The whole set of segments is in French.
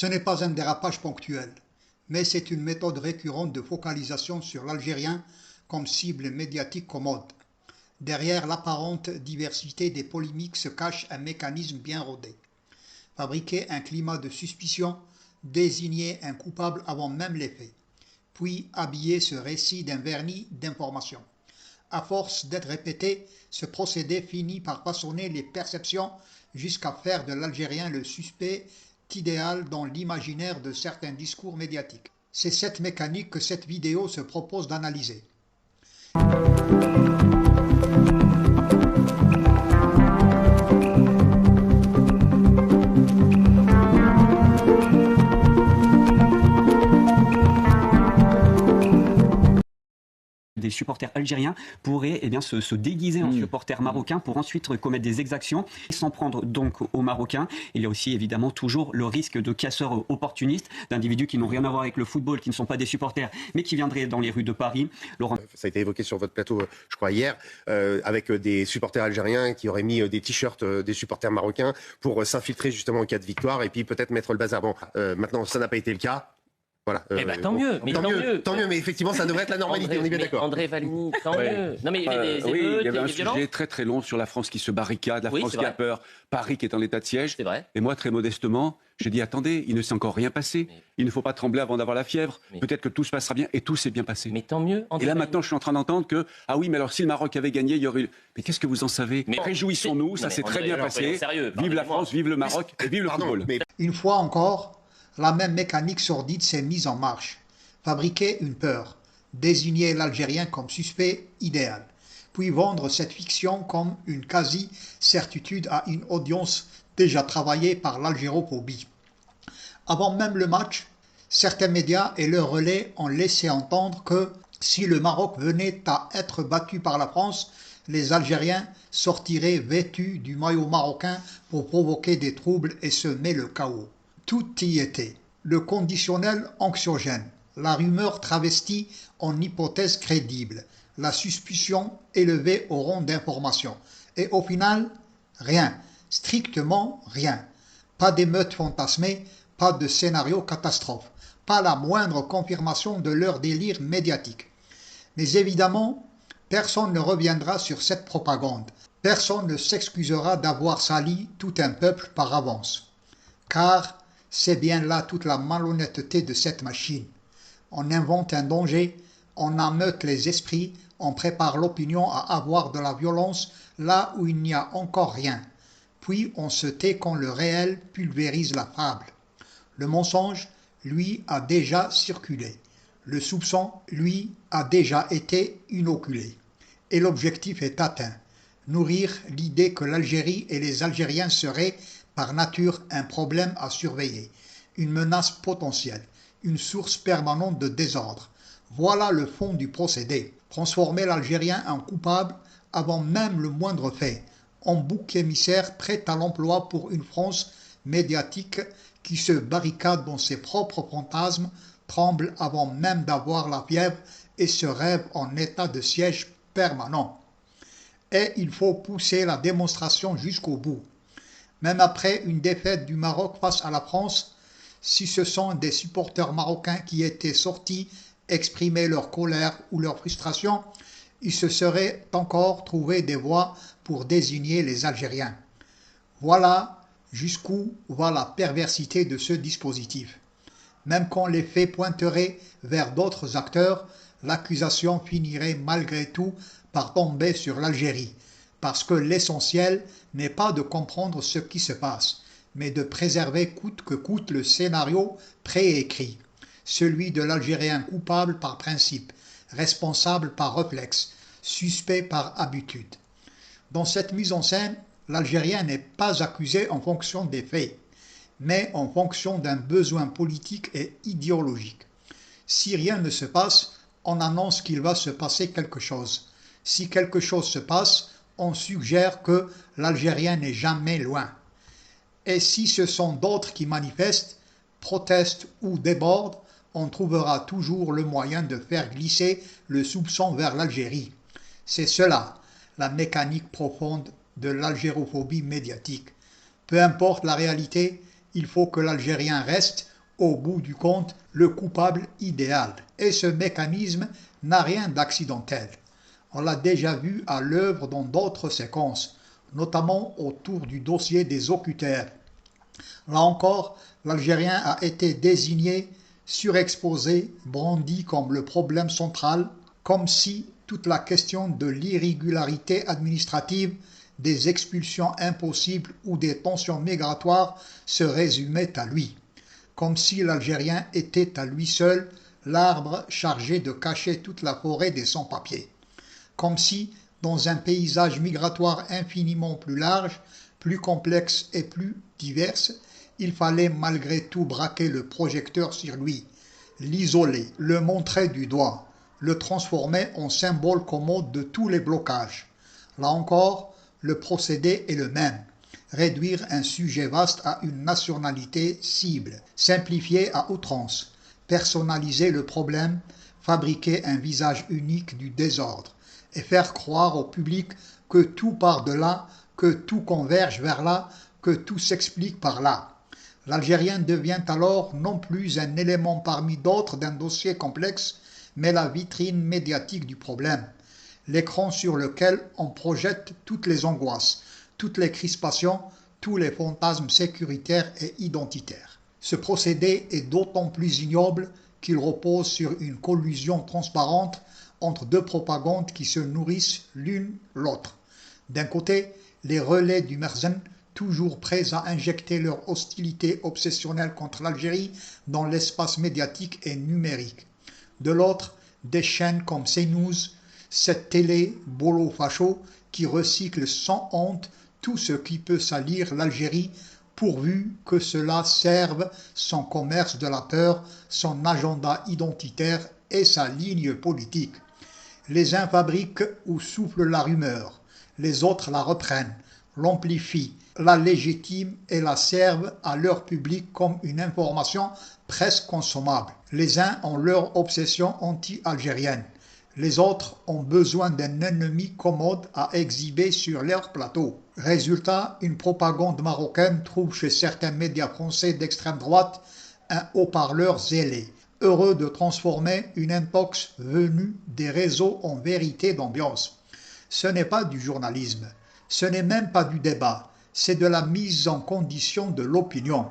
Ce n'est pas un dérapage ponctuel, mais c'est une méthode récurrente de focalisation sur l'Algérien comme cible médiatique commode. Derrière l'apparente diversité des polémiques se cache un mécanisme bien rodé. Fabriquer un climat de suspicion, désigner un coupable avant même les faits, puis habiller ce récit d'un vernis d'information. À force d'être répété, ce procédé finit par façonner les perceptions jusqu'à faire de l'Algérien le suspect idéal dans l'imaginaire de certains discours médiatiques. C'est cette mécanique que cette vidéo se propose d'analyser. Des supporters algériens pourraient se déguiser en supporters marocains pour ensuite commettre des exactions et s'en prendre donc aux Marocains. Il y a aussi évidemment toujours le risque de casseurs opportunistes, d'individus qui n'ont rien à voir avec le football, qui ne sont pas des supporters, mais qui viendraient dans les rues de Paris. Laurent... Ça a été évoqué sur votre plateau, je crois, hier, avec des supporters algériens qui auraient mis des t-shirts des supporters marocains pour s'infiltrer justement en cas de victoire et puis peut-être mettre le bazar. Bon, maintenant, ça n'a pas été le cas. Voilà. Tant mieux, mais effectivement, ça devrait être la normalité, on est bien d'accord. André Valigny, tant mieux. Non, mais les oui, émeutes, il y avait un violences. sujet très très long sur la France qui se barricade, la France qui a peur, Paris qui est en état de siège. C'est vrai. Et moi, très modestement, j'ai dit attendez, il ne s'est encore rien passé. Il ne faut pas trembler avant d'avoir la fièvre. Peut-être que tout se passera bien, et tout s'est bien passé. Mais tant mieux. Et là maintenant, je suis en train d'entendre que ah oui, mais alors si le Maroc avait gagné, il y aurait eu. Mais qu'est-ce que vous en savez? Réjouissons-nous, ça s'est très bien passé. Vive la France, vive le Maroc, et vive le football. Une fois encore, la même mécanique sordide s'est mise en marche. Fabriquer une peur, désigner l'Algérien comme suspect idéal, puis vendre cette fiction comme une quasi-certitude à une audience déjà travaillée par l'algérophobie. Avant même le match, certains médias et leurs relais ont laissé entendre que si le Maroc venait à être battu par la France, les Algériens sortiraient vêtus du maillot marocain pour provoquer des troubles et semer le chaos. Tout y était. Le conditionnel anxiogène, la rumeur travestie en hypothèse crédible, la suspicion élevée au rang d'information. Et au final, rien, strictement rien. Pas d'émeute fantasmée, pas de scénario catastrophe, pas la moindre confirmation de leur délire médiatique. Mais évidemment, personne ne reviendra sur cette propagande. Personne ne s'excusera d'avoir sali tout un peuple par avance. Car c'est bien là toute la malhonnêteté de cette machine. On invente un danger, on ameute les esprits, on prépare l'opinion à avoir de la violence là où il n'y a encore rien. Puis on se tait quand le réel pulvérise la fable. Le mensonge, lui, a déjà circulé. Le soupçon, lui, a déjà été inoculé. Et l'objectif est atteint. Nourrir l'idée que l'Algérie et les Algériens seraient, par nature, un problème à surveiller, une menace potentielle, une source permanente de désordre. Voilà le fond du procédé. Transformer l'Algérien en coupable avant même le moindre fait, en bouc émissaire prêt à l'emploi pour une France médiatique qui se barricade dans ses propres fantasmes, tremble avant même d'avoir la fièvre et se rêve en état de siège permanent. Et il faut pousser la démonstration jusqu'au bout. Même après une défaite du Maroc face à la France, si ce sont des supporters marocains qui étaient sortis exprimer leur colère ou leur frustration, il se serait encore trouvé des voies pour désigner les Algériens. Voilà jusqu'où va la perversité de ce dispositif. Même quand les faits pointeraient vers d'autres acteurs, l'accusation finirait malgré tout par tomber sur l'Algérie, parce que l'essentiel n'est pas de comprendre ce qui se passe, mais de préserver coûte que coûte le scénario préécrit, celui de l'Algérien coupable par principe, responsable par réflexe, suspect par habitude. Dans cette mise en scène, l'Algérien n'est pas accusé en fonction des faits, mais en fonction d'un besoin politique et idéologique. Si rien ne se passe, on annonce qu'il va se passer quelque chose. Si quelque chose se passe, on suggère que l'Algérien n'est jamais loin. Et si ce sont d'autres qui manifestent, protestent ou débordent, on trouvera toujours le moyen de faire glisser le soupçon vers l'Algérie. C'est cela, la mécanique profonde de l'algérophobie médiatique. Peu importe la réalité, il faut que l'Algérien reste au bout du compte, le coupable idéal. Et ce mécanisme n'a rien d'accidentel. On l'a déjà vu à l'œuvre dans d'autres séquences, notamment autour du dossier des OQTF. Là encore, l'Algérien a été désigné, surexposé, brandi comme le problème central, comme si toute la question de l'irrégularité administrative, des expulsions impossibles ou des tensions migratoires se résumait à lui. Comme si l'Algérien était à lui seul l'arbre chargé de cacher toute la forêt des sans-papiers. Comme si, dans un paysage migratoire infiniment plus large, plus complexe et plus divers, il fallait malgré tout braquer le projecteur sur lui, l'isoler, le montrer du doigt, le transformer en symbole commode de tous les blocages. Là encore, le procédé est le même. Réduire un sujet vaste à une nationalité cible, simplifier à outrance, personnaliser le problème, fabriquer un visage unique du désordre et faire croire au public que tout part de là, que tout converge vers là, que tout s'explique par là. L'Algérien devient alors non plus un élément parmi d'autres d'un dossier complexe, mais la vitrine médiatique du problème, l'écran sur lequel on projette toutes les angoisses, toutes les crispations, tous les fantasmes sécuritaires et identitaires. Ce procédé est d'autant plus ignoble qu'il repose sur une collusion transparente entre deux propagandes qui se nourrissent l'une l'autre. D'un côté, les relais du Merzen, toujours prêts à injecter leur hostilité obsessionnelle contre l'Algérie dans l'espace médiatique et numérique. De l'autre, des chaînes comme CNews, cette télé bolo-facho qui recycle sans honte tout ce qui peut salir l'Algérie pourvu que cela serve son commerce de la peur, son agenda identitaire et sa ligne politique. Les uns fabriquent ou soufflent la rumeur, les autres la reprennent, l'amplifient, la légitiment et la servent à leur public comme une information presque consommable. Les uns ont leur obsession anti-algérienne, les autres ont besoin d'un ennemi commode à exhiber sur leur plateau. Résultat, une propagande marocaine trouve chez certains médias français d'extrême droite un haut-parleur zélé, heureux de transformer une intox venue des réseaux en vérité d'ambiance. Ce n'est pas du journalisme, ce n'est même pas du débat, c'est de la mise en condition de l'opinion.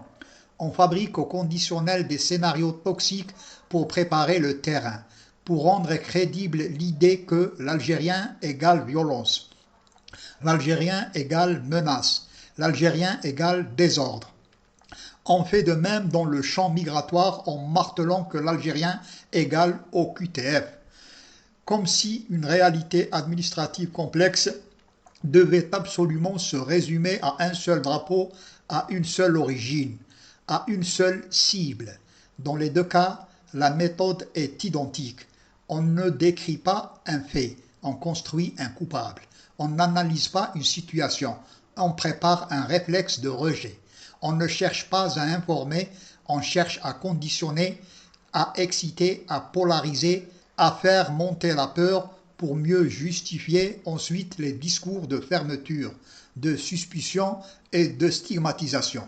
On fabrique au conditionnel des scénarios toxiques pour préparer le terrain, pour rendre crédible l'idée que l'Algérien égale violence, l'Algérien égale menace, l'Algérien égale désordre. On fait de même dans le champ migratoire en martelant que l'Algérien égale OQTF, comme si une réalité administrative complexe devait absolument se résumer à un seul drapeau, à une seule origine, à une seule cible. Dans les deux cas, la méthode est identique. On ne décrit pas un fait, on construit un coupable. On n'analyse pas une situation, on prépare un réflexe de rejet. On ne cherche pas à informer, on cherche à conditionner, à exciter, à polariser, à faire monter la peur pour mieux justifier ensuite les discours de fermeture, de suspicion et de stigmatisation.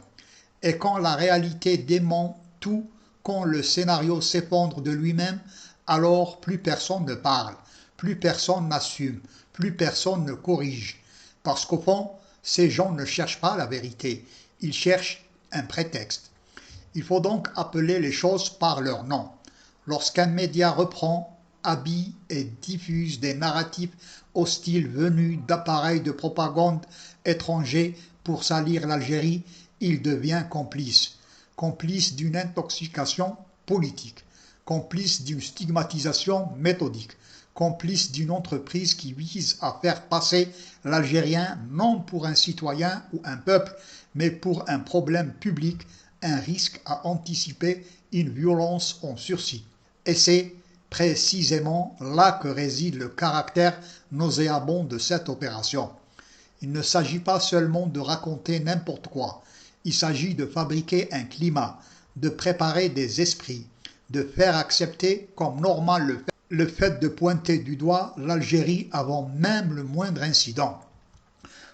Et quand la réalité dément tout, quand le scénario s'effondre de lui-même, alors plus personne ne parle, plus personne n'assume, plus personne ne corrige. Parce qu'au fond, ces gens ne cherchent pas la vérité, ils cherchent un prétexte. Il faut donc appeler les choses par leur nom. Lorsqu'un média reprend, habille et diffuse des narratifs hostiles venus d'appareils de propagande étrangers pour salir l'Algérie, il devient complice. Complice d'une intoxication politique, complice d'une stigmatisation méthodique, complice d'une entreprise qui vise à faire passer l'Algérien non pour un citoyen ou un peuple, mais pour un problème public, un risque à anticiper, une violence en sursis. Et c'est précisément là que réside le caractère nauséabond de cette opération. Il ne s'agit pas seulement de raconter n'importe quoi, il s'agit de fabriquer un climat, de préparer des esprits, de faire accepter comme normal le fait de pointer du doigt l'Algérie avant même le moindre incident.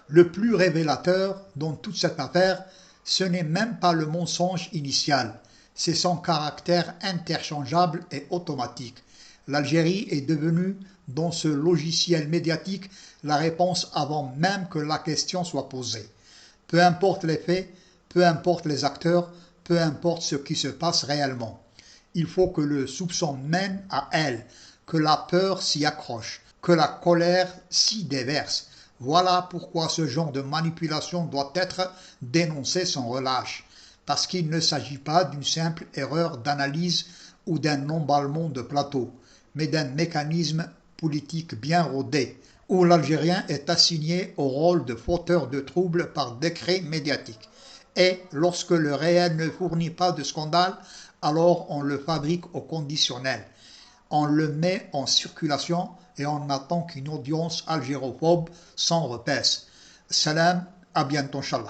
Le plus révélateur dans toute cette affaire, ce n'est même pas le mensonge initial, c'est son caractère interchangeable et automatique. L'Algérie est devenue, dans ce logiciel médiatique, la réponse avant même que la question soit posée. Peu importe les faits, peu importe les acteurs, peu importe ce qui se passe réellement. Il faut que le soupçon mène à elle, que la peur s'y accroche, que la colère s'y déverse. Voilà pourquoi ce genre de manipulation doit être dénoncé sans relâche, parce qu'il ne s'agit pas d'une simple erreur d'analyse ou d'un emballement de plateau, mais d'un mécanisme politique bien rodé, où l'Algérien est assigné au rôle de fauteur de troubles par décret médiatique. Et lorsque le réel ne fournit pas de scandale, alors on le fabrique au conditionnel. On le met en circulation et on attend qu'une audience algérophobe s'en repaisse. Salam, à bientôt, Inch'Allah.